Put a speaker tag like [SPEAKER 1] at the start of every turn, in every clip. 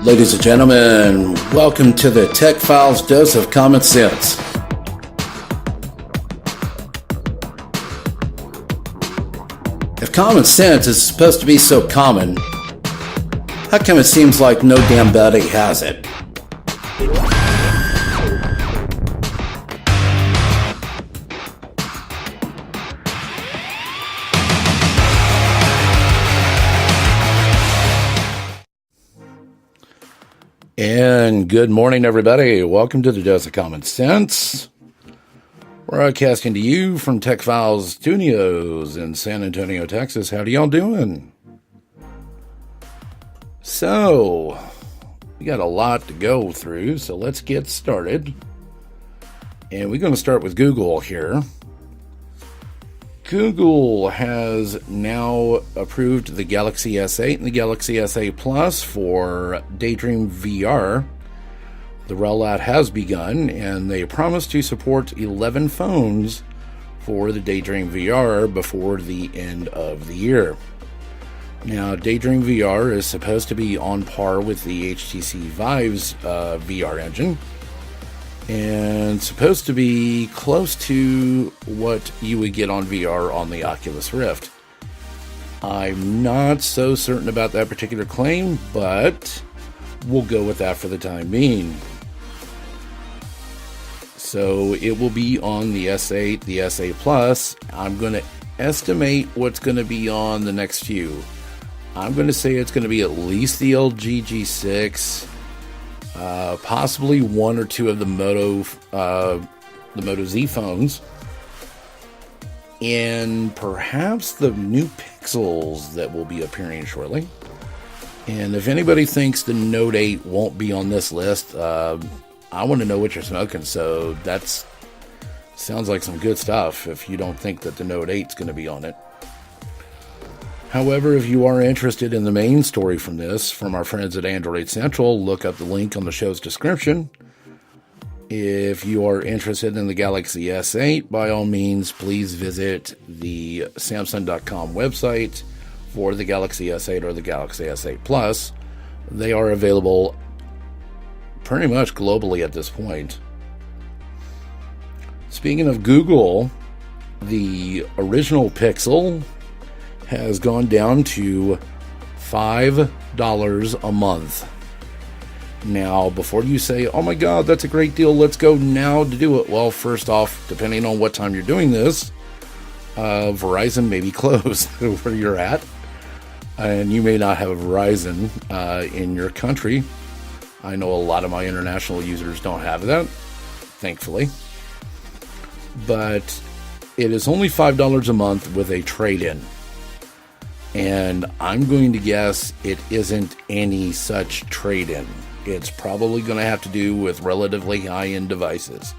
[SPEAKER 1] Ladies and gentlemen, welcome to the Tech Files Dose of Common Sense. If common sense is supposed to be so common, how come it seems like no damn body has it? And good morning, everybody. Welcome to the Dose of Common Sense. Broadcasting to you from Tech Files Studios in San Antonio, Texas. Howdy y'all doing? So, we got a lot to go through, so let's get started. And we're going to start with Google here. Google has now approved the Galaxy S8 and the Galaxy S8 Plus for Daydream VR. The rollout has begun, and they promise to support 11 phones for the Daydream VR before the end of the year. Now, Daydream VR is supposed to be on par with the HTC Vive's VR engine, and supposed to be close to what you would get on VR on the Oculus Rift. I'm not so certain about that particular claim, but we'll go with that for the time being. So it will be on the S8, the S8 Plus. I'm going to estimate what's going to be on the next few. I'm going to say it's going to be at least the LG G6, possibly one or two of the Moto Z phones, and perhaps the new Pixels that will be appearing shortly. And if anybody thinks the Note 8 won't be on this list, I want to know what you're smoking. So that sounds like some good stuff if you don't think that the Note 8 is going to be on it. However, if you are interested in the main story from this, from our friends at Android Central, look up the link on the show's description. If you are interested in the Galaxy S8, by all means, please visit the Samsung.com website for the Galaxy S8 or the Galaxy S8 Plus. They are available pretty much globally at this point. Speaking of Google, the original Pixel has gone down to $5 a month. Now, before you say, oh my god, that's a great deal, let's go now to do it. Well, first off, depending on what time you're doing this, Verizon may be closed where you're at. And you may not have a Verizon in your country. I know a lot of my international users don't have that, thankfully. But it is only $5 a month with a trade-in. And I'm going to guess it isn't any such trade-in. It's probably going to have to do with relatively high-end devices.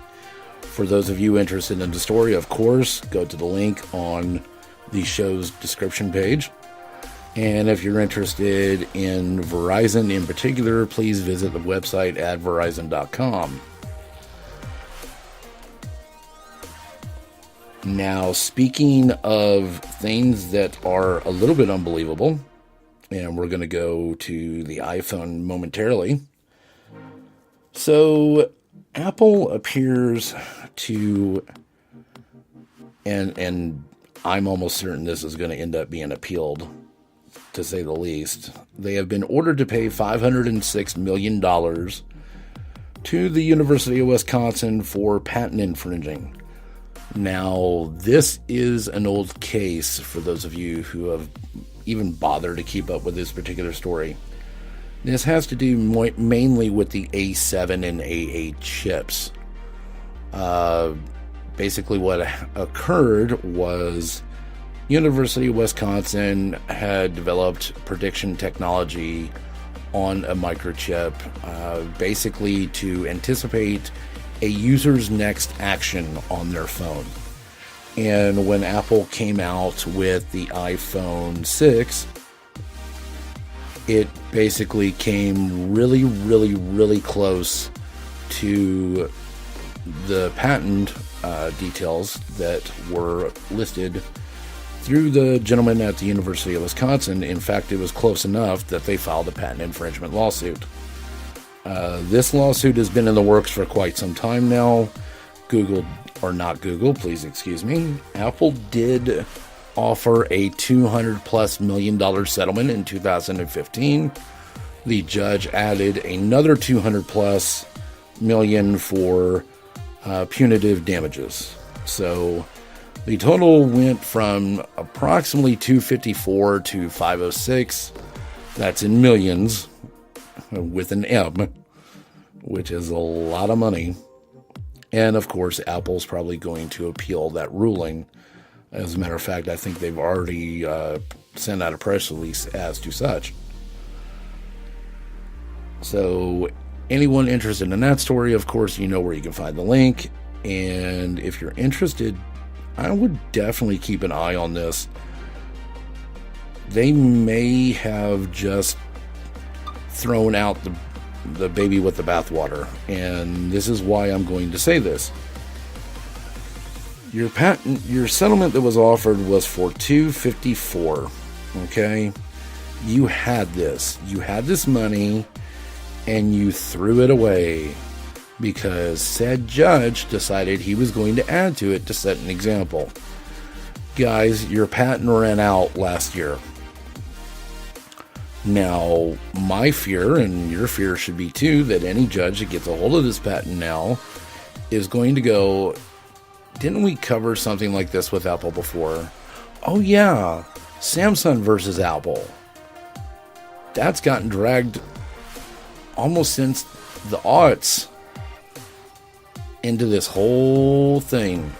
[SPEAKER 1] For those of you interested in the story, of course, go to the link on the show's description page. And if you're interested in Verizon in particular, please visit the website at verizon.com. Now, speaking of things that are a little bit unbelievable, and we're going to go to the iPhone momentarily. So, Apple appears to, and I'm almost certain this is going to end up being appealed, to say the least. They have been ordered to pay $506 million to the University of Wisconsin for patent infringing. Now, this is an old case for those of you who have even bothered to keep up with this particular story. This has to do mainly with the A7 and A8 chips. Basically, what occurred was University of Wisconsin had developed prediction technology on a microchip, basically to anticipate a user's next action on their phone. And when Apple came out with the iPhone 6, it basically came really, really, really close to the patent details that were listed through the gentleman at the University of Wisconsin. In fact, it was close enough that they filed a patent infringement lawsuit. This lawsuit has been in the works for quite some time now. Please excuse me. Apple did offer a $200+ million settlement in 2015. The judge added another $200+ million for punitive damages. So the total went from approximately 254 to 506. That's in millions with an M, which is a lot of money. And of course, Apple's probably going to appeal that ruling. As a matter of fact, I think they've already sent out a press release as to such. So anyone interested in that story, of course, you know where you can find the link. And if you're interested, I would definitely keep an eye on this. They may have just thrown out the baby with the bathwater. And this is why I'm going to say this. Your settlement that was offered was for $254. Okay? You had this. You had this money, and you threw it away because said judge decided he was going to add to it to set an example. Guys, your patent ran out last year. Now, my fear, and your fear should be too, that any judge that gets a hold of this patent now is going to go, didn't we cover something like this with Apple before? Oh yeah, Samsung versus Apple. That's gotten dragged almost since the aughts into this whole thing.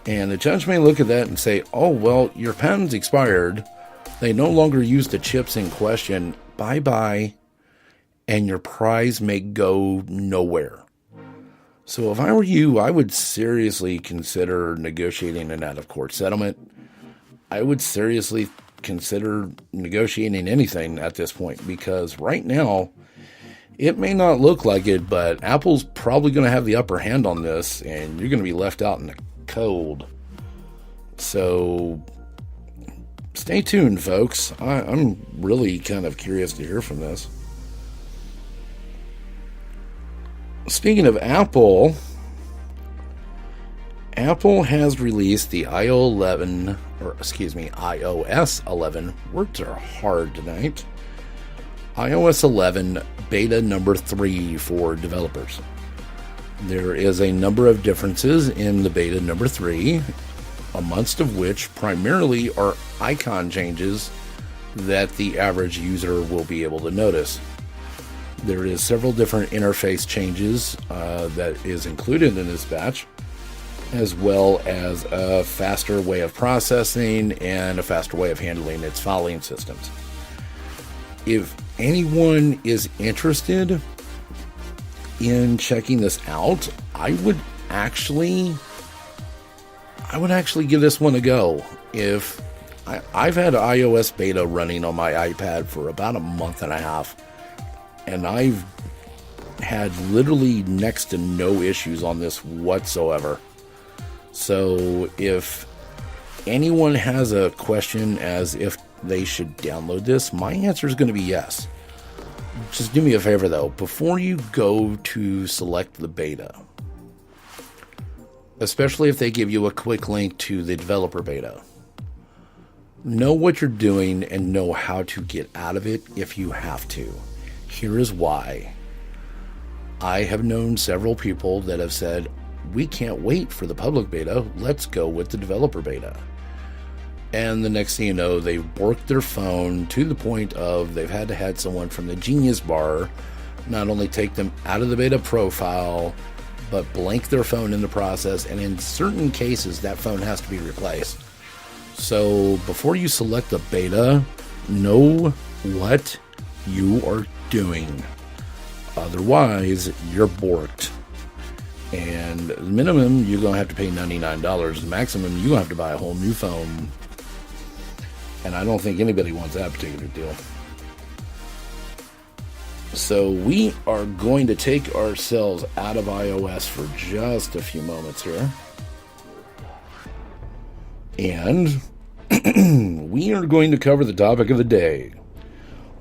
[SPEAKER 1] And the judge may look at that and say, oh, well, your patent's expired. They no longer use the chips in question. Bye-bye. And your prize may go nowhere. So if I were you, I would seriously consider negotiating an out-of-court settlement. I would seriously consider negotiating anything at this point, because right now, it may not look like it, but Apple's probably going to have the upper hand on this, and you're going to be left out in the cold. So stay tuned, folks. I'm really kind of curious to hear from this. Speaking of Apple, Apple has released the iOS 11. Words are hard tonight. iOS 11 beta number 3 for developers. There is a number of differences in the beta number 3, amongst of which primarily are icon changes that the average user will be able to notice. There is several different interface changes that is included in this batch, as well as a faster way of processing and a faster way of handling its filing systems. If anyone is interested in checking this out, I would actually give this one a go. If I've had iOS beta running on my iPad for about a month and a half, and I've had literally next to no issues on this whatsoever. So if anyone has a question as if they should download this, my answer is going to be yes. Just do me a favor though, before you go to select the beta, especially if they give you a quick link to the developer beta, know what you're doing and know how to get out of it if you have to. Here is why. I have known several people that have said, we can't wait for the public beta, let's go with the developer beta. And the next thing you know, they've worked their phone to the point of they've had to have someone from the Genius Bar not only take them out of the beta profile, but blank their phone in the process, and in certain cases, that phone has to be replaced. So before you select the beta, know what you are doing. Otherwise, you're borked. And the minimum, you're going to have to pay $99. The maximum, you're going to have to buy a whole new phone. And I don't think anybody wants that particular deal. So we are going to take ourselves out of iOS for just a few moments here. And we are going to cover the topic of the day.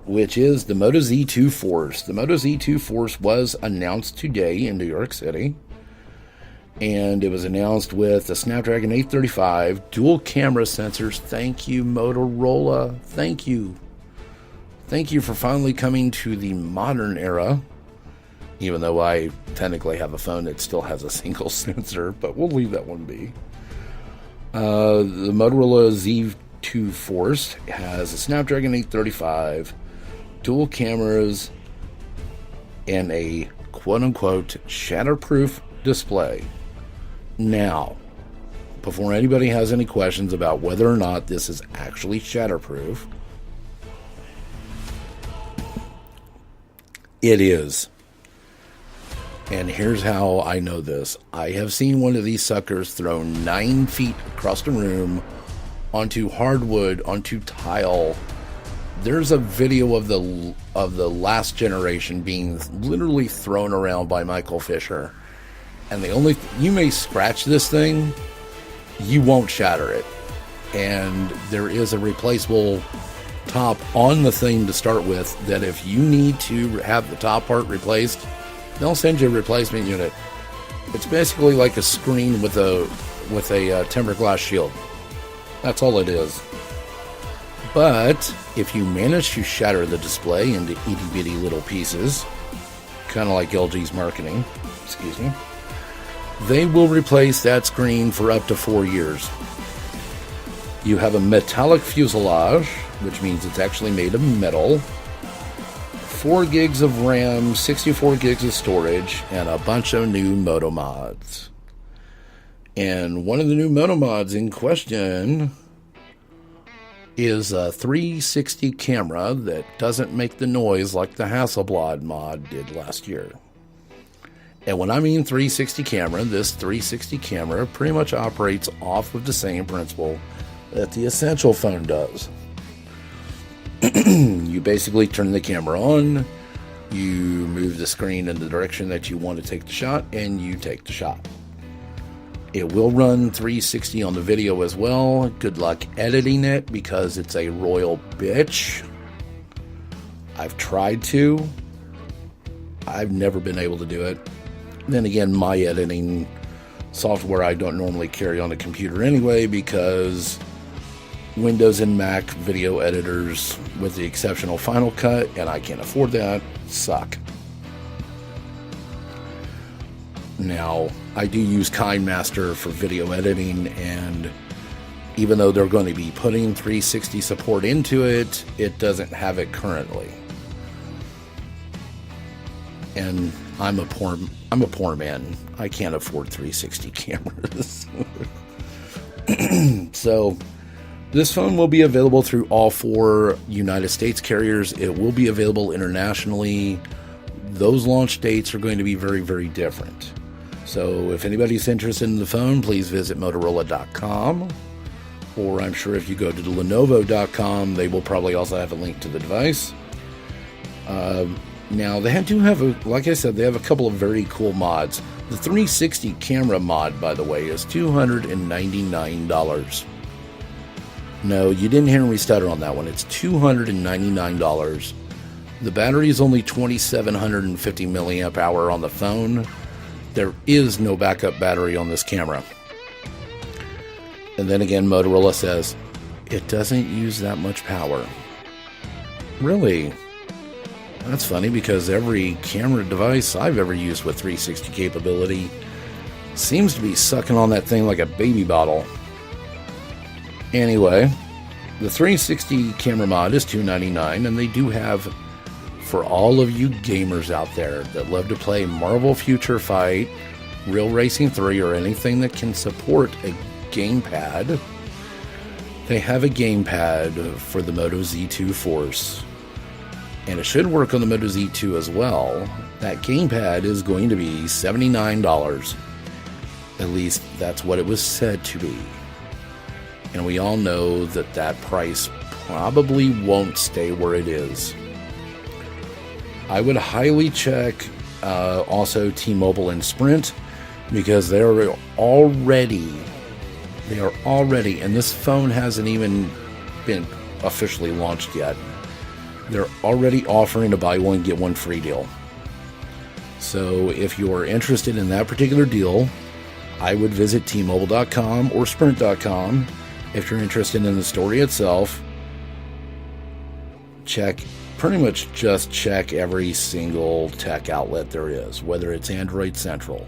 [SPEAKER 1] which is the Moto Z2 Force. The Moto Z2 Force was announced today in New York City, and it was announced with the Snapdragon 835 dual camera sensors. Thank you, Motorola. Thank you. Thank you for finally coming to the modern era, even though I technically have a phone that still has a single sensor, but we'll leave that one be. The Motorola Z2 Force has a Snapdragon 835, dual cameras, and a quote-unquote shatterproof display. Now, before anybody has any questions about whether or not this is actually shatterproof, it is. And here's how I know this. I have seen one of these suckers thrown 9 feet across the room onto hardwood, onto tile. There's a video of the last generation being literally thrown around by Michael Fisher. And you may scratch this thing, you won't shatter it. And there is a replaceable top on the thing to start with, that if you need to have the top part replaced, they'll send you a replacement unit. It's basically like a screen with a tempered glass shield. That's all it is. But if you manage to shatter the display into itty bitty little pieces, kind of like LG's marketing, excuse me, they will replace that screen for up to 4 years. You have a metallic fuselage, which means it's actually made of metal, 4 gigs of RAM, 64 gigs of storage, and a bunch of new Moto mods. And one of the new Moto mods in question is a 360 camera that doesn't make the noise like the Hasselblad mod did last year. And when I mean 360 camera, this 360 camera pretty much operates off of the same principle that the Essential phone does. You basically turn the camera on, you move the screen in the direction that you want to take the shot, and you take the shot. It will run 360 on the video as well. Good luck editing it, because it's a royal bitch. I've tried to. I've never been able to do it. Then again, my editing software I don't normally carry on a computer anyway, because Windows and Mac video editors, with the exception of Final Cut, and I can't afford that, suck. Now, I do use KineMaster for video editing, and even though they're going to be putting 360 support into it, it doesn't have it currently. And I'm a poor man. I can't afford 360 cameras. So this phone will be available through all 4 United States carriers. It will be available internationally. Those launch dates are going to be very, very different. So if anybody's interested in the phone, please visit Motorola.com. Or I'm sure if you go to Lenovo.com, they will probably also have a link to the device. Now, they do have, like I said, they have a couple of very cool mods. The 360 camera mod, by the way, is $299. No, you didn't hear me stutter on that one. It's $299. The battery is only 2,750 milliamp hour on the phone. There is no backup battery on this camera. And then again, Motorola says, it doesn't use that much power. Really? That's funny, because every camera device I've ever used with 360 capability seems to be sucking on that thing like a baby bottle. Anyway, the 360 camera mod is $299, and they do have, for all of you gamers out there that love to play Marvel Future Fight, Real Racing 3, or anything that can support a gamepad, they have a gamepad for the Moto Z2 Force. And it should work on the Moto Z2 as well. That gamepad is going to be $79. At least that's what it was said to be. And we all know that that price probably won't stay where it is. I would highly check also T-Mobile and Sprint, because they are already, and this phone hasn't even been officially launched yet. they're already offering a buy one, get one free deal. So if you're interested in that particular deal, I would visit T-Mobile.com or Sprint.com. If you're interested in the story itself, pretty much just check every single tech outlet there is, whether it's Android Central,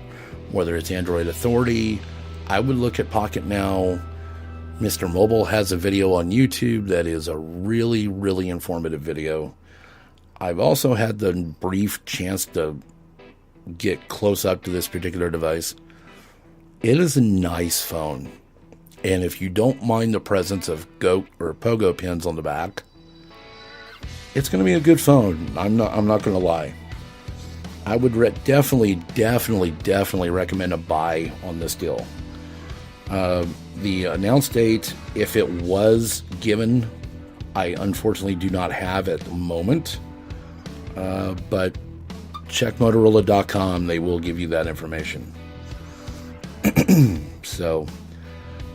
[SPEAKER 1] whether it's Android Authority. I would look at Pocket Now. Mr. Mobile has a video on YouTube that is a really, really informative video. I've also had the brief chance to get close up to this particular device. It is a nice phone. And if you don't mind the presence of goat or pogo pins on the back, it's going to be a good phone. I'm not going to lie. I would definitely recommend a buy on this deal. The announced date, if it was given, I unfortunately do not have at the moment. But check Motorola.com. They will give you that information. So,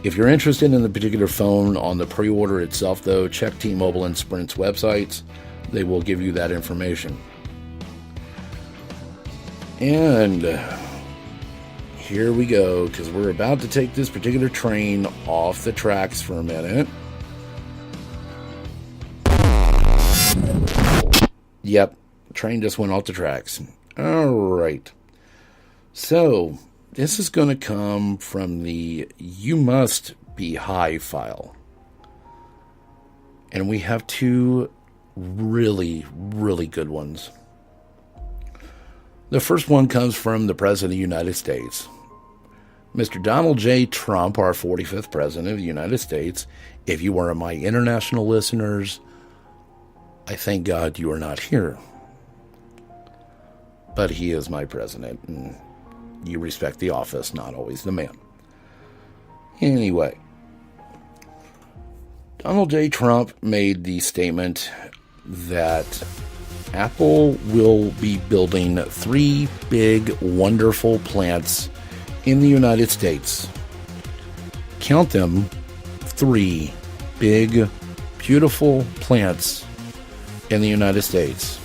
[SPEAKER 1] if you're interested in the particular phone on the pre-order itself, though, check T-Mobile and Sprint's websites. They will give you that information. And here we go, because we're about to take this particular train off the tracks for a minute. Yep, train just went off the tracks. All right. So, this is going to come from the You Must Be High file. And we have two really, really good ones. The first one comes from the President of the United States. Mr. Donald J. Trump, our 45th President of the United States. If you are my international listeners, I thank God you are not here. But he is my president, and you respect the office, not always the man. Anyway, Donald J. Trump made the statement that Apple will be building 3 big, wonderful plants in the United States. Count them, 3 big, beautiful plants in the United States.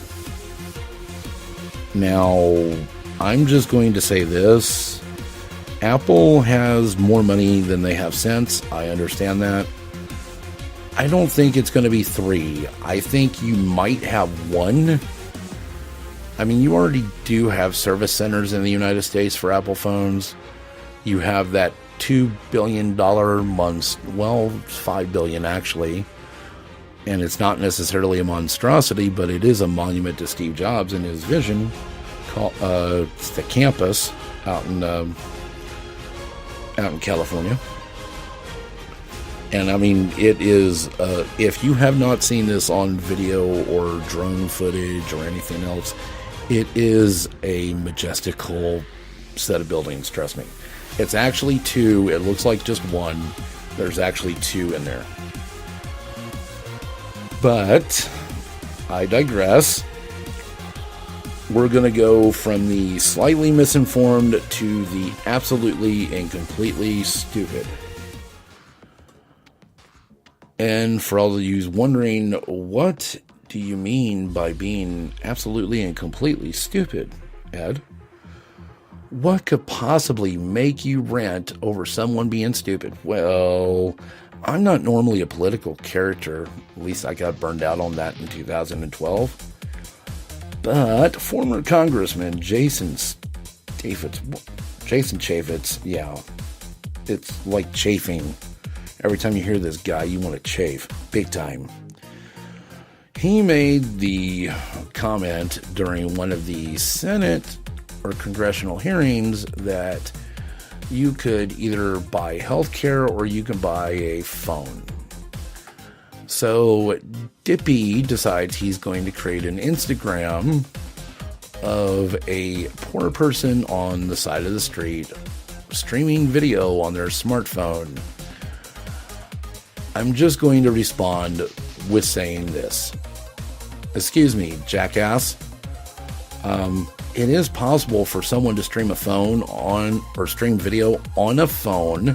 [SPEAKER 1] Now, I'm just going to say this. Apple has more money than they have sense. I understand that. I don't think it's going to be 3. I think you might have 1. I mean, you already do have service centers in the United States for Apple phones. You have that $2 billion months, well, $5 billion actually. And it's not necessarily a monstrosity, but it is a monument to Steve Jobs and his vision. It's the campus out in California. And I mean, it is, if you have not seen this on video or drone footage or anything else, it is a majestical set of buildings, trust me. It's actually 2. It looks like just 1. There's actually 2 in there. But I digress. We're going to go from the slightly misinformed to the absolutely and completely stupid. And for all of you wondering, what do you mean by being absolutely and completely stupid, Ed? What could possibly make you rant over someone being stupid? Well, I'm not normally a political character. At least I got burned out on that in 2012. But former Congressman Jason Chaffetz, yeah, it's like chafing. Every time you hear this guy, you want to chafe. Big time. He made the comment during one of the Senate or congressional hearings that you could either buy healthcare or you can buy a phone. So Dippy decides he's going to create an Instagram of a poor person on the side of the street streaming video on their smartphone. I'm just going to respond with saying this. Excuse me, jackass. It is possible for someone to stream a phone on, or stream video on a phone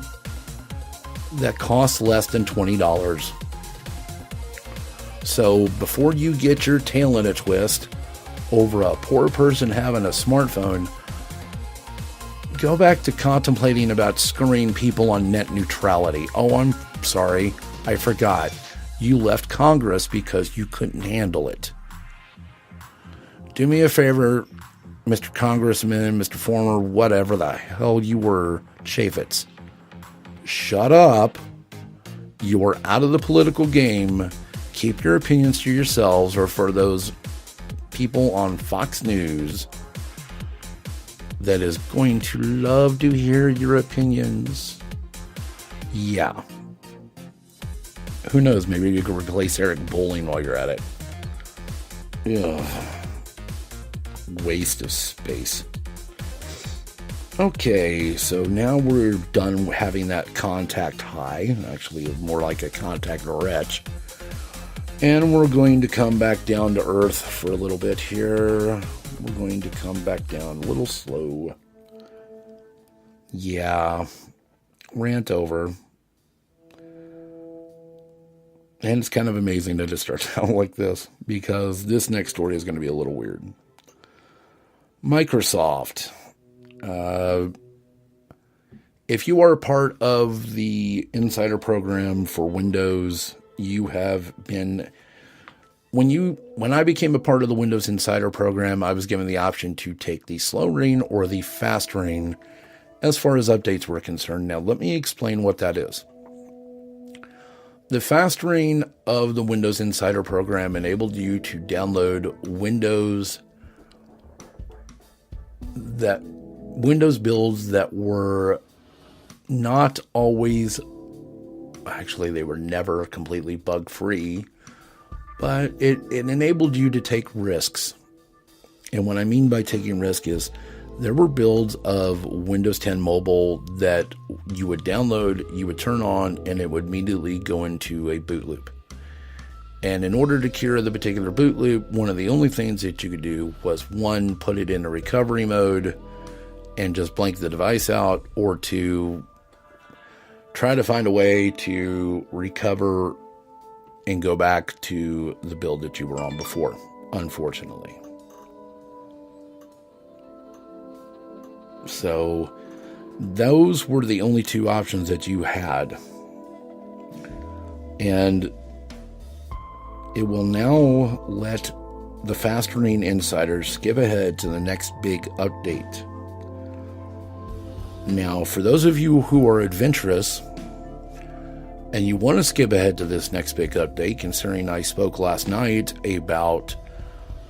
[SPEAKER 1] that costs less than $20. So before you get your tail in a twist over a poor person having a smartphone, go back to contemplating about screwing people on net neutrality. Oh, I'm sorry. I forgot. You left Congress because you couldn't handle it. Do me a favor, Mr. Congressman, Mr. Former, whatever the hell you were, Chaffetz. Shut up. You are out of the political game. Keep your opinions to yourselves, or for those people on Fox News that is going to love to hear your opinions. Yeah. Who knows? Maybe you could replace Eric Bowling while you're at it. Ugh. Waste of space. Okay, so now we're done having that contact high. Actually, more like a contact wretch. And we're going to come back down to earth for a little bit here. We're going to come back down a little slow. Yeah. Rant over. And it's kind of amazing that it starts out like this, because this next story is going to be a little weird. Microsoft. If you are a part of the insider program for Windows, you have been... When I became a part of the Windows Insider program, I was given the option to take the slow ring or the fast ring as far as updates were concerned. Now, let me explain what that is. The fast ring of the Windows Insider program enabled you to download Windows builds that were not always, actually they were never completely bug-free, but it enabled you to take risks. And what I mean by taking risk is there were builds of Windows 10 Mobile that you would download, you would turn on, and it would immediately go into a boot loop. And in order to cure the particular boot loop, one of the only things that you could do was, one, put it in a recovery mode and just blank the device out, or two, try to find a way to recover and go back to the build that you were on before, unfortunately. So those were the only two options that you had. And it will now let the Fast Ring insiders skip ahead to the next big update. Now, for those of you who are adventurous and you want to skip ahead to this next big update, considering I spoke last night about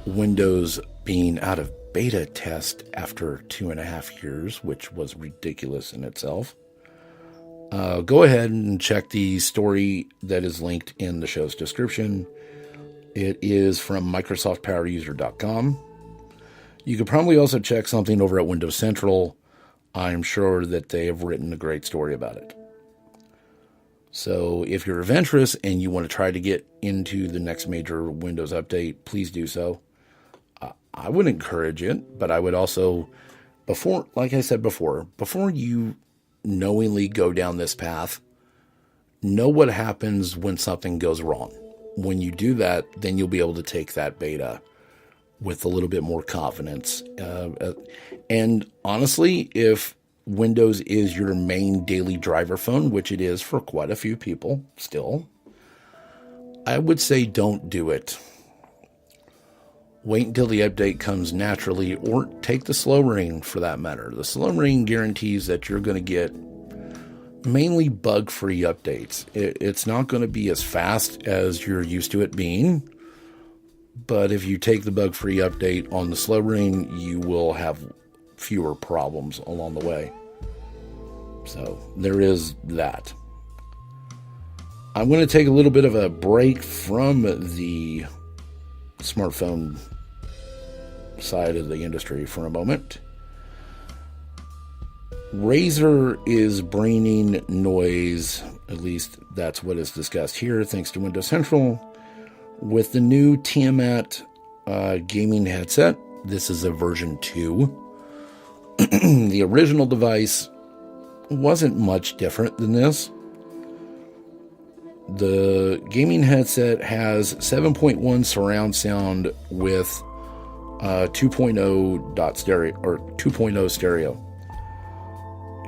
[SPEAKER 1] Windows being out of beta test after 2.5 years, which was ridiculous in itself, go ahead and check the story that is linked in the show's description. It is from MicrosoftPowerUser.com. You could probably also check something over at Windows Central. I'm sure that they have written a great story about it. So if you're adventurous and you want to try to get into the next major Windows update, please do so. I would encourage it, but I would also, like I said before you knowingly go down this path, know what happens when something goes wrong. When you do that, then you'll be able to take that beta with a little bit more confidence. And honestly, if Windows is your main daily driver phone, which it is for quite a few people still, I would say don't do it. Wait until the update comes naturally, or take the slow ring for that matter. The slow ring guarantees that you're going to get mainly bug-free updates. It's not going to be as fast as you're used to it being, but if you take the bug-free update on the slow ring, you will have fewer problems along the way. So there is that. I'm going to take a little bit of a break from the smartphone side of the industry for a moment. Razer is bringing noise, at least that's what is discussed here, thanks to Windows Central, with the new Tiamat gaming headset. This is a version 2. The original device wasn't much different than this. The gaming headset has 7.1 surround sound with 2.0 stereo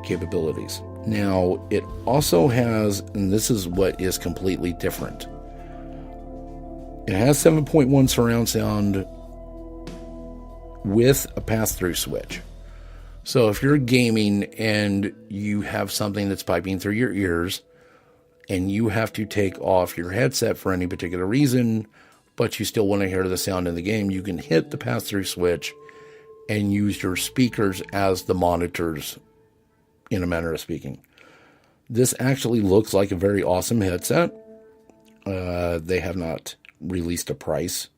[SPEAKER 1] capabilities. Now, it also has, and this is what is completely different, it has 7.1 surround sound with a pass-through switch. So if you're gaming and you have something that's piping through your ears and you have to take off your headset for any particular reason, but you still want to hear the sound in the game, you can hit the pass-through switch and use your speakers as the monitors, in a manner of speaking. This actually looks like a very awesome headset. They have not released a price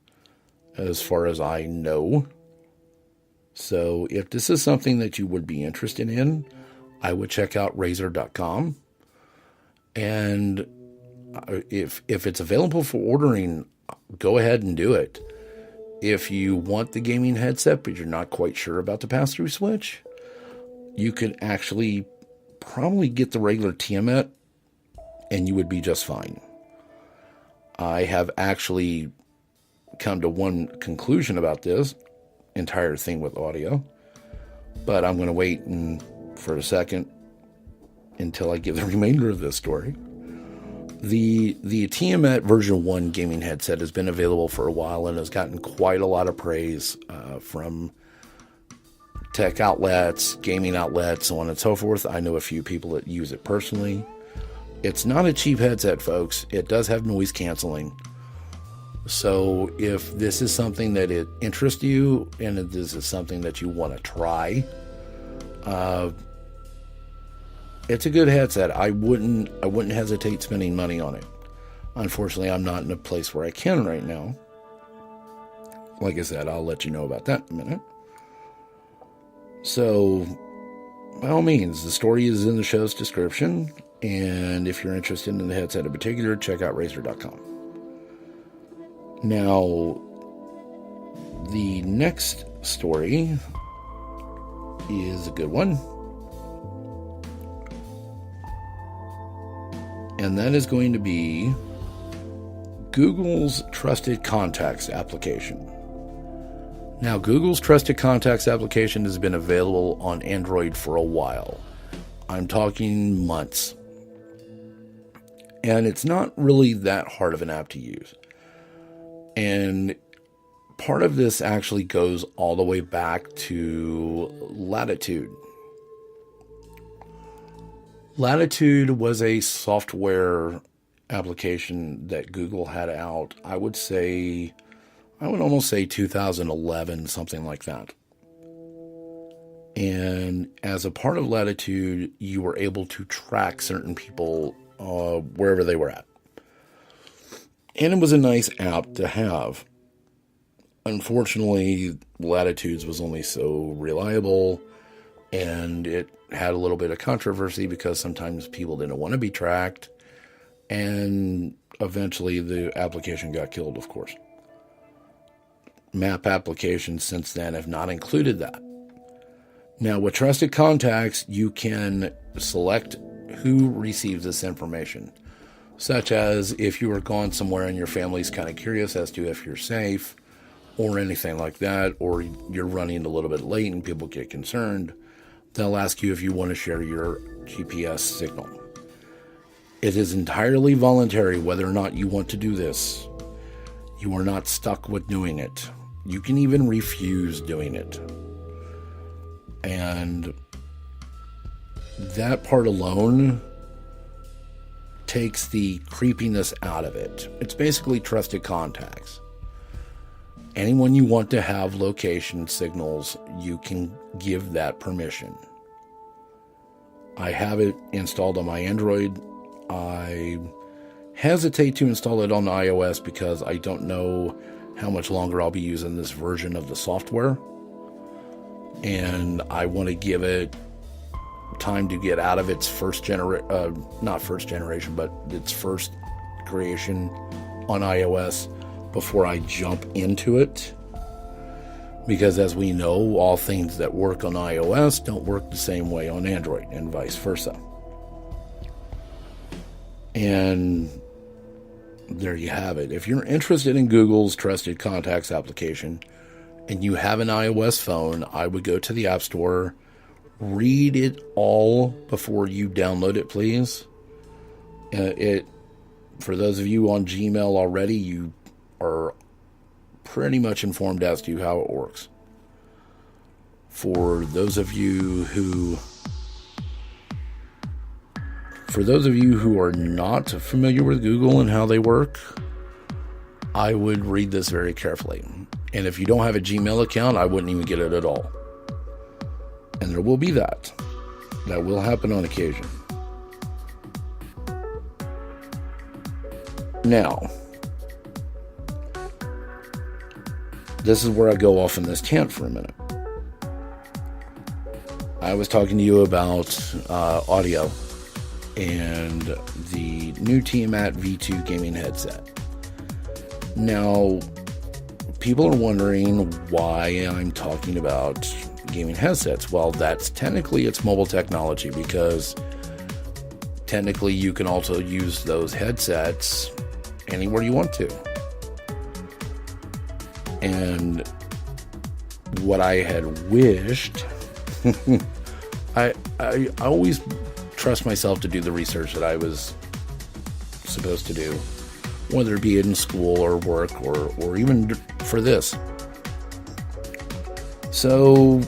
[SPEAKER 1] as far as I know. So if this is something that you would be interested in, I would check out Razer.com. And if it's available for ordering, go ahead and do it. If you want the gaming headset, but you're not quite sure about the pass-through switch, you could actually probably get the regular Tiamat and you would be just fine. I have actually come to one conclusion about this entire thing with audio, but I'm going to wait for a second until I give the remainder of this story. The Tiamat version 1 gaming headset has been available for a while and has gotten quite a lot of praise from tech outlets, gaming outlets, so on and so forth. I know a few people that use it personally. It's not a cheap headset, folks. It does have noise canceling. So if this is something that it interests you and this is something that you want to try, it's a good headset. I wouldn't hesitate spending money on it. Unfortunately, I'm not in a place where I can right now. Like I said, I'll let you know about that in a minute. So, by all means, the story is in the show's description, and if you're interested in the headset in particular, check out Razer.com. Now, the next story is a good one, and that is going to be Google's Trusted Contacts application. Now, Google's Trusted Contacts application has been available on Android for a while. I'm talking months. And it's not really that hard of an app to use. And part of this actually goes all the way back to Latitude. Latitude was a software application that Google had out, I would almost say 2011, something like that. And as a part of Latitude, you were able to track certain people wherever they were at. And it was a nice app to have. Unfortunately, Latitudes was only so reliable, and it had a little bit of controversy because sometimes people didn't want to be tracked, and eventually the application got killed, of course. Map applications since then have not included that. Now, with Trusted Contacts, you can select who receives this information, such as if you are gone somewhere and your family's kind of curious as to if you're safe or anything like that, or you're running a little bit late and people get concerned, they'll ask you if you want to share your GPS signal. It is entirely voluntary whether or not you want to do this. You are not stuck with doing it. You can even refuse doing it. And that part alone takes the creepiness out of it. It's basically Trusted Contacts. Anyone you want to have location signals, you can give that permission. I have it installed on my Android. I hesitate to install it on iOS because I don't know how much longer I'll be using this version of the software. And I want to give it time to get out of its not first generation, but its first creation on iOS before I jump into it. Because as we know, all things that work on iOS don't work the same way on Android, and vice versa. And there you have it. If you're interested in Google's Trusted Contacts application and you have an iOS phone, I would go to the App Store, read it all before you download it, please. For those of you on Gmail already, you are pretty much informed as to how it works. For those of you who are not familiar with Google and how they work, I would read this very carefully. And if you don't have a Gmail account, I wouldn't even get it at all. And there will be that. That will happen on occasion. Now, this is where I go off in this tangent for a minute. I was talking to you about audio and the new Tiamat V2 gaming headset. Now, people are wondering why I'm talking about gaming headsets. Well, that's technically it's mobile technology, because technically you can also use those headsets anywhere you want to. And what I had wished, I always trust myself to do the research that I was supposed to do, whether it be in school or work or even for this. So,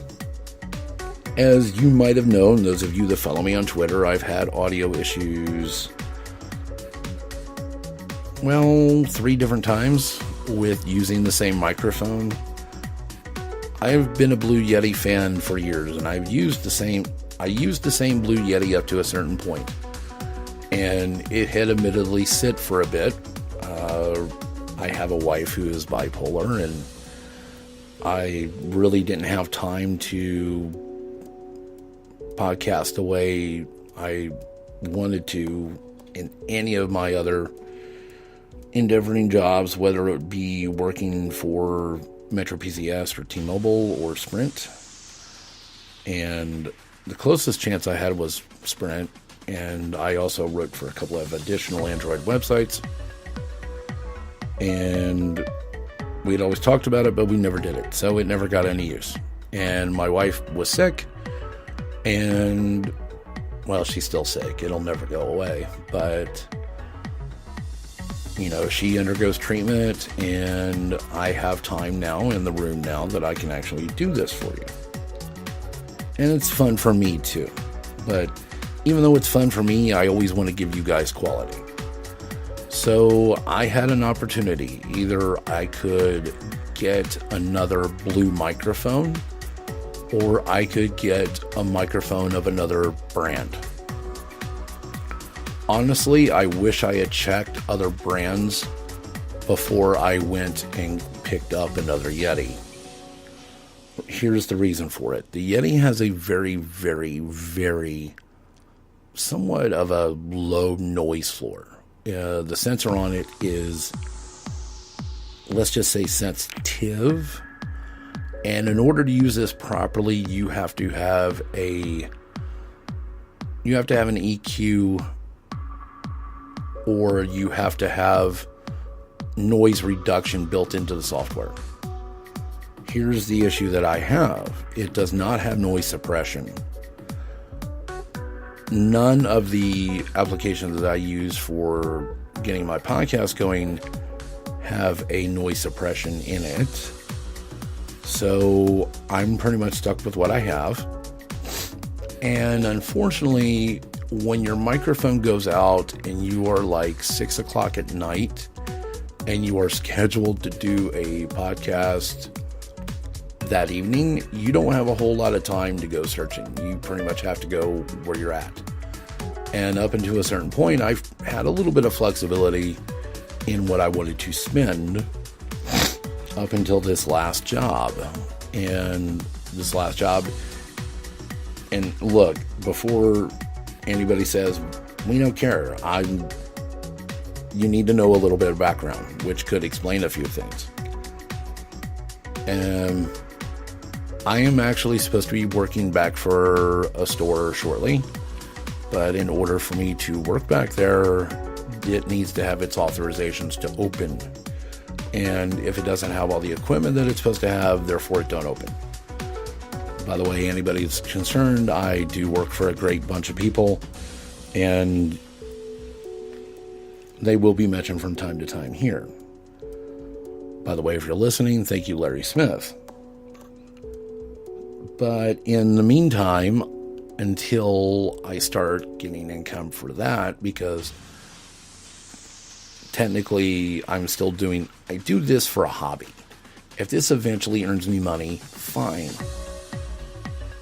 [SPEAKER 1] as you might have known, those of you that follow me on Twitter, I've had audio issues, well, 3 different times with using the same microphone. I've been a Blue Yeti fan for years, and I used the same Blue Yeti up to a certain point, and it had admittedly sit for a bit. I have a wife who is bipolar, and I really didn't have time to podcast the way I wanted to in any of my other endeavoring jobs, whether it be working for Metro PCS or T-Mobile or Sprint. And the closest chance I had was Sprint, and I also wrote for a couple of additional Android websites. And we'd always talked about it, but we never did it, so it never got any use. And my wife was sick, and, well, she's still sick. It'll never go away, but, you know, she undergoes treatment, and I have time now in the room now that I can actually do this for you. And it's fun for me, too. But even though it's fun for me, I always want to give you guys quality. So I had an opportunity. Either I could get another Blue microphone, or I could get a microphone of another brand. Honestly, I wish I had checked other brands before I went and picked up another Yeti. Here's the reason for it. The Yeti has a very, very, very somewhat of a low noise floor. The sensor on it is, let's just say, sensitive. And in order to use this properly, you have to have an EQ, or you have to have noise reduction built into the software. Here's the issue that I have. It does not have noise suppression. None of the applications that I use for getting my podcast going have a noise suppression in it. So I'm pretty much stuck with what I have. And unfortunately, when your microphone goes out and you are like 6 o'clock at night and you are scheduled to do a podcast that evening, you don't have a whole lot of time to go searching. You pretty much have to go where you're at. And up until a certain point, I've had a little bit of flexibility in what I wanted to spend up until this last job. And this last job, and look, before anybody says, we don't care, you need to know a little bit of background, which could explain a few things. I am actually supposed to be working back for a store shortly, but in order for me to work back there, it needs to have its authorizations to open. And if it doesn't have all the equipment that it's supposed to have, therefore it don't open. By the way, anybody that's concerned, I do work for a great bunch of people, and they will be mentioned from time to time here. By the way, if you're listening, thank you, Larry Smith. But in the meantime, until I start getting income for that, because technically I do this for a hobby. If this eventually earns me money, fine.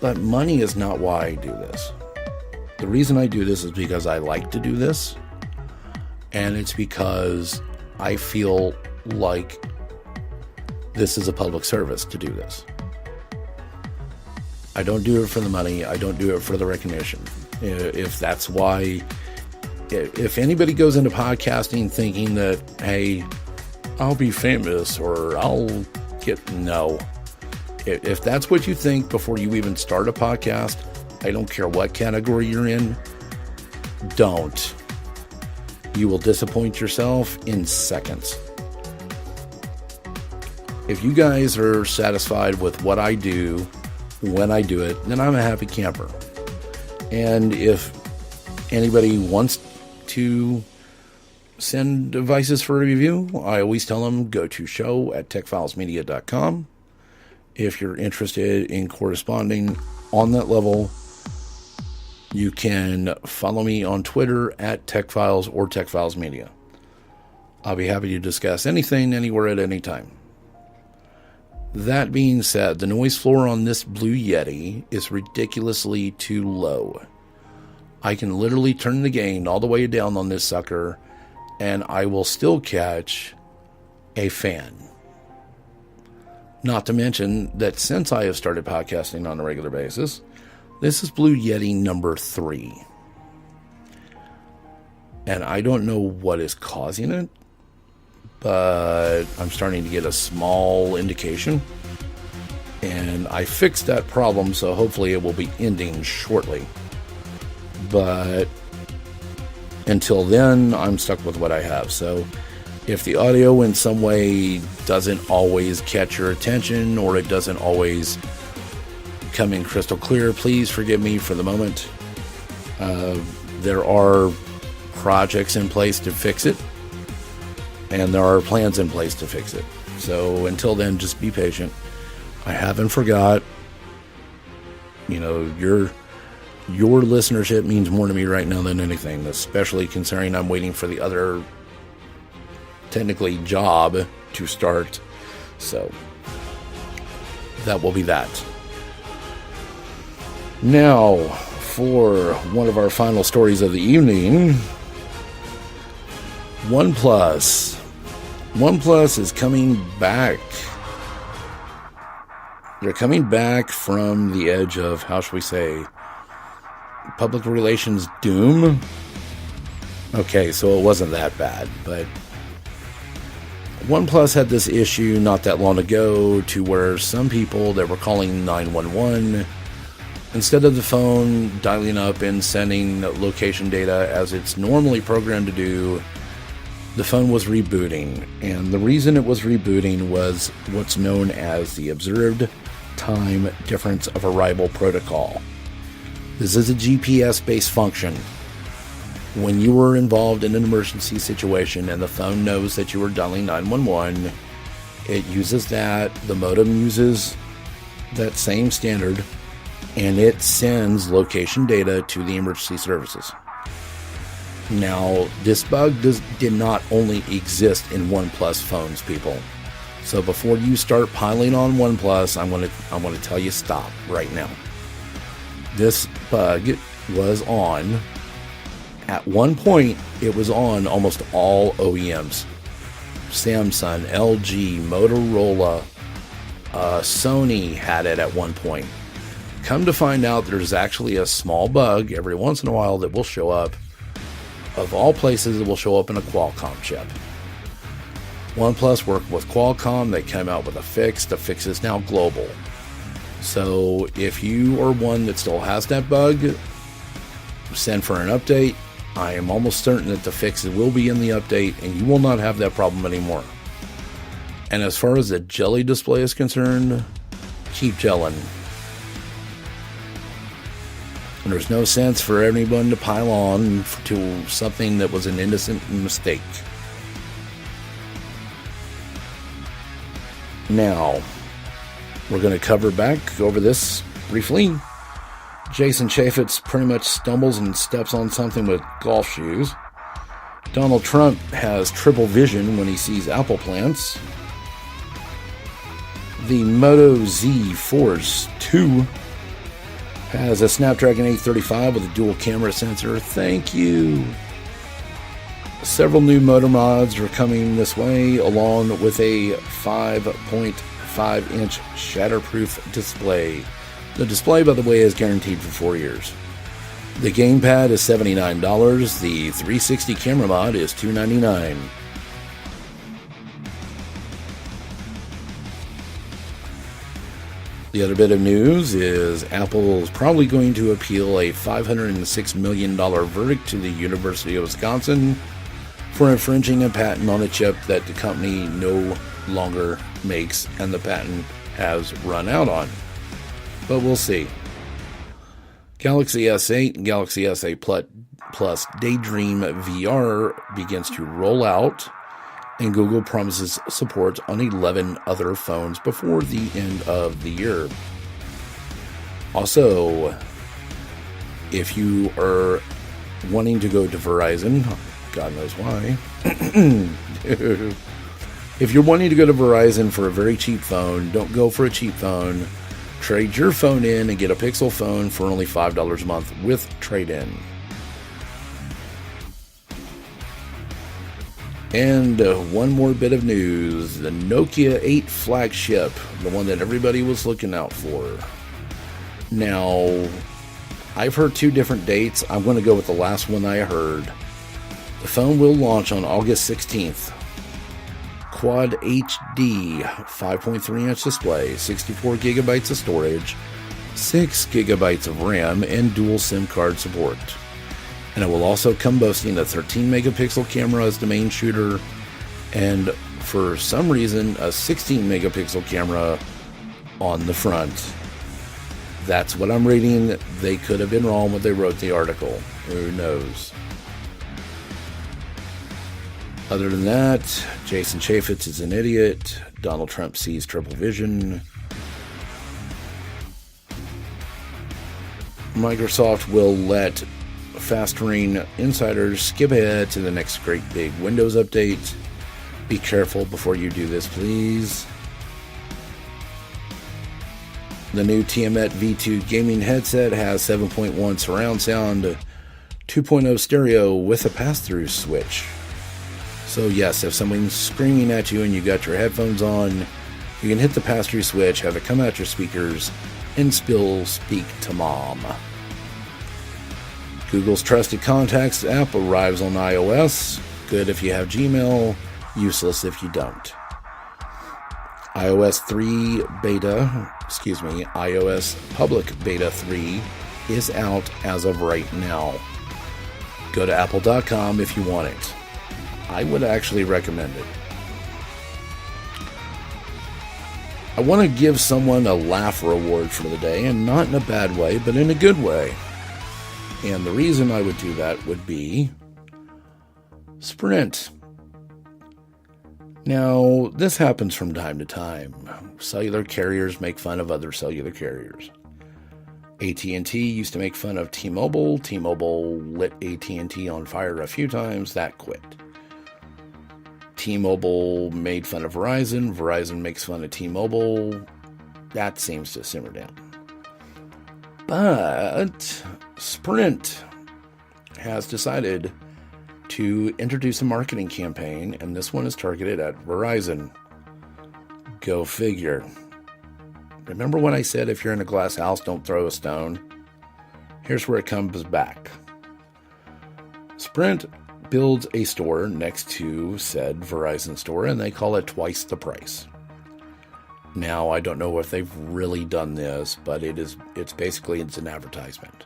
[SPEAKER 1] But money is not why I do this. The reason I do this is because I like to do this, and it's because I feel like this is a public service to do this. I don't do it for the money. I don't do it for the recognition. If that's why, if anybody goes into podcasting thinking that, hey, I'll be famous or I'll no. If that's what you think before you even start a podcast, I don't care what category you're in, don't. You will disappoint yourself in seconds. If you guys are satisfied with what I do, when I do it, then I'm a happy camper. And if anybody wants to send devices for review, I always tell them go to show@techfilesmedia.com. If you're interested in corresponding on that level, you can follow me on Twitter @TechFiles or TechFilesMedia. I'll be happy to discuss anything, anywhere, at any time. That being said, the noise floor on this Blue Yeti is ridiculously too low. I can literally turn the gain all the way down on this sucker, and I will still catch a fan. Not to mention that since I have started podcasting on a regular basis, this is Blue Yeti number 3. And I don't know what is causing it, but I'm starting to get a small indication. And I fixed that problem, so hopefully it will be ending shortly. But until then, I'm stuck with what I have. So if the audio in some way doesn't always catch your attention, or it doesn't always come in crystal clear, please forgive me for the moment. There are projects in place to fix it, and there are plans in place to fix it. So until then, just be patient. I haven't forgot. You know, your listenership means more to me right now than anything, especially considering I'm waiting for the other technically job to start. So that will be that. Now for one of our final stories of the evening. OnePlus is coming back. They're coming back from the edge of, how should we say, public relations doom. Okay, so it wasn't that bad, but OnePlus had this issue not that long ago to where some people that were calling 911, instead of the phone dialing up and sending location data as it's normally programmed to do, the phone was rebooting. And the reason it was rebooting was what's known as the Observed Time Difference of Arrival Protocol. This is a GPS-based function. When you are involved in an emergency situation and the phone knows that you are dialing 911, it uses that, the modem uses that same standard, and it sends location data to the emergency services. Now, this bug did not only exist in OnePlus phones, people. So before you start piling on OnePlus, I want to tell you stop right now. This bug was on, at one point, it was on almost all OEMs. Samsung, LG, Motorola, Sony had it at one point. Come to find out, there's actually a small bug every once in a while that will show up. Of all places, it will show up in a Qualcomm chip. OnePlus worked with Qualcomm. They came out with a fix. The fix is now global. So if you are one that still has that bug, send for an update. I am almost certain that the fix will be in the update, and you will not have that problem anymore. And as far as the jelly display is concerned, keep gelling. And there's no sense for anyone to pile on to something that was an innocent mistake. Now, we're going to cover back over this briefly. Jason Chaffetz pretty much stumbles and steps on something with golf shoes. Donald Trump has triple vision when he sees apple plants. The Moto Z2 has a Snapdragon 835 with a dual camera sensor. Thank you. Several new motor mods are coming this way, along with a 5.5-inch shatterproof display. The display, by the way, is guaranteed for 4 years. The gamepad is $79. The 360 camera mod is $299. The other bit of news is Apple is probably going to appeal a $506 million verdict to the University of Wisconsin for infringing a patent on a chip that the company no longer makes and the patent has run out on. But we'll see. Galaxy S8 and Galaxy S8 Plus Daydream VR begins to roll out, and Google promises support on 11 other phones before the end of the year. Also, if you are wanting to go to Verizon, God knows why, if you're wanting to go to Verizon for a very cheap phone, don't go for a cheap phone. Trade your phone in and get a Pixel phone for only $5 a month with trade-in. And one more bit of news. The Nokia 8 flagship, the one that everybody was looking out for. Now, I've heard two different dates. I'm going to go with the last one I heard. The phone will launch on August 16th. Quad HD 5.3-inch display, 64 gigabytes of storage, 6 gigabytes of RAM, and dual SIM card support. And it will also come boasting a 13-megapixel camera as the main shooter, and for some reason, a 16-megapixel camera on the front. That's what I'm reading. They could have been wrong when they wrote the article. Who knows? Other than that, Jason Chaffetz is an idiot. Donald Trump sees triple vision. Microsoft will let fast-ring insiders skip ahead to the next great big Windows update. Be careful before you do this, please. The new Tiamat V2 gaming headset has 7.1 surround sound, 2.0 stereo with a pass-through switch. So yes, if someone's screaming at you and you got your headphones on, you can hit the pass-through switch, have it come out your speakers, and still speak to mom. Google's Trusted Contacts app arrives on iOS. Good if you have Gmail, useless if you don't. iOS Public Beta 3 is out as of right now. Go to apple.com if you want it. I would actually recommend it. I want to give someone a laugh reward for the day, and not in a bad way, but in a good way. And the reason I would do that would be Sprint. Now, this happens from time to time. Cellular carriers make fun of other cellular carriers. AT&T used to make fun of T-Mobile. T-Mobile lit AT&T on fire a few times. That quit. T-Mobile made fun of Verizon. Verizon makes fun of T-Mobile. That seems to simmer down. But Sprint has decided to introduce a marketing campaign, and this one is targeted at Verizon. Go figure. Remember when I said if you're in a glass house, don't throw a stone? Here's where it comes back. Sprint builds a store next to said Verizon store, and they call it twice the price. Now, I don't know if they've really done this, but it's basically an advertisement.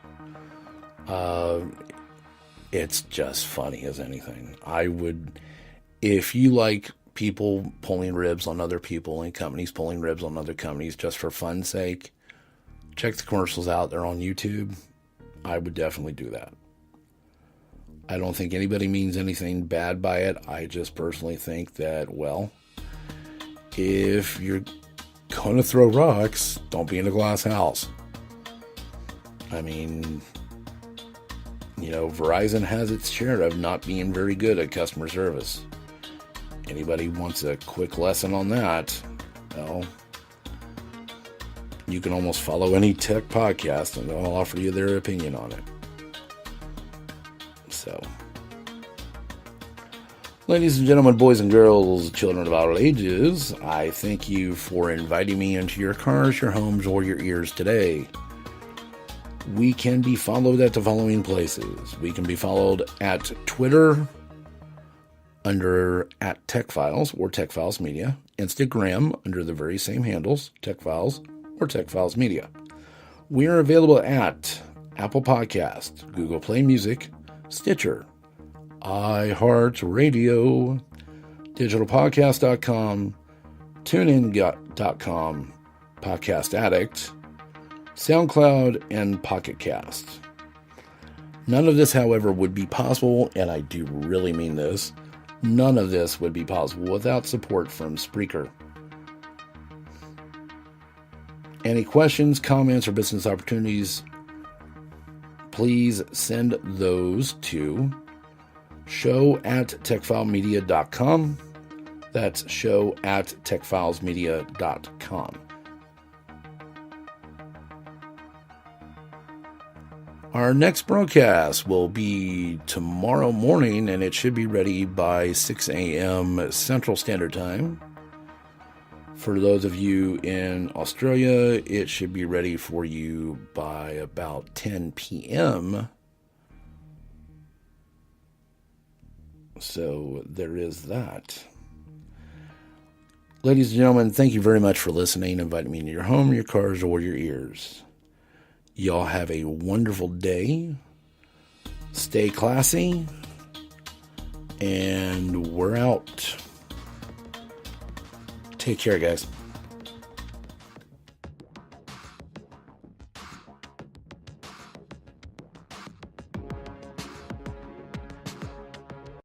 [SPEAKER 1] It's just funny as anything. I would, if you like people pulling ribs on other people and companies pulling ribs on other companies just for fun's sake, check the commercials out. They're on YouTube. I would definitely do that. I don't think anybody means anything bad by it. I just personally think that, well, if you're going to throw rocks, don't be in a glass house. I mean, Verizon has its share of not being very good at customer service. Anybody wants a quick lesson on that, well, you can almost follow any tech podcast and they'll offer you their opinion on it. So, ladies and gentlemen, boys and girls, children of all ages, I thank you for inviting me into your cars, your homes, or your ears today. We can be followed at the following places. We can be followed at Twitter under @TechFiles or TechFiles Media, Instagram under the very same handles, TechFiles or TechFiles Media. We are available at Apple Podcast, Google Play Music, Stitcher, iHeartRadio, digitalpodcast.com, tunein.com, Podcast Addict, SoundCloud, and Pocket Cast. None of this, however, would be possible, and I do really mean this, none of this would be possible without support from Spreaker. Any questions, comments, or business opportunities, please send those to show@techfilemedia.com. That's show@techfilesmedia.com. Our next broadcast will be tomorrow morning, and it should be ready by 6 a.m. Central Standard Time. For those of you in Australia, it should be ready for you by about 10 p.m. So there is that. Ladies and gentlemen, thank you very much for listening, inviting me into your home, your cars, or your ears. Y'all have a wonderful day. Stay classy. And we're out. Take care, guys.